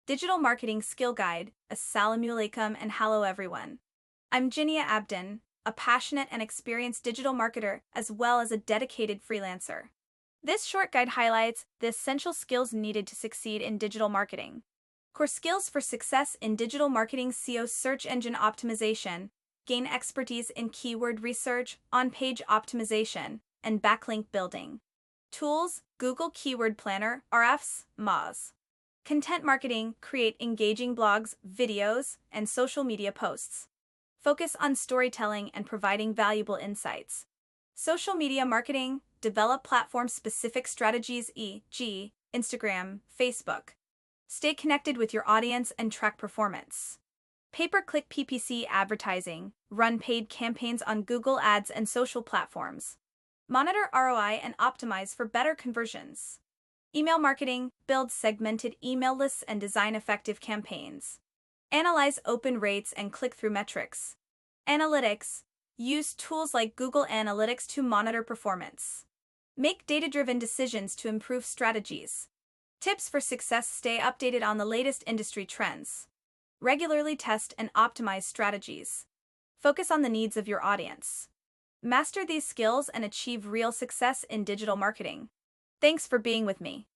Digital Marketing Skill Guide. Assalamu alaikum and hello everyone. I'm Jinia Abdin, a passionate and experienced digital marketer as well as a dedicated freelancer. This short guide highlights the essential skills needed to succeed in digital marketing. Core skills for success in digital marketing: SEO, search engine optimization, gain expertise in keyword research, on-page optimization, and backlink building. Tools: Google Keyword Planner, RFs, Moz. Content marketing: create engaging blogs, videos, and social media posts. Focus on storytelling and providing valuable insights. Social media marketing: develop platform-specific strategies, e.g., Instagram, Facebook. Stay connected with your audience and track performance. Pay-per-click PPC advertising: run paid campaigns on Google Ads and social platforms. Monitor ROI and optimize for better conversions. Email marketing: build segmented email lists and design effective campaigns. Analyze open rates and click-through metrics. Analytics: use tools like Google Analytics to monitor performance. Make data-driven decisions to improve strategies. Tips for success: stay updated on the latest industry trends. Regularly test and optimize strategies. Focus on the needs of your audience. Master these skills and achieve real success in digital marketing. Thanks for being with me.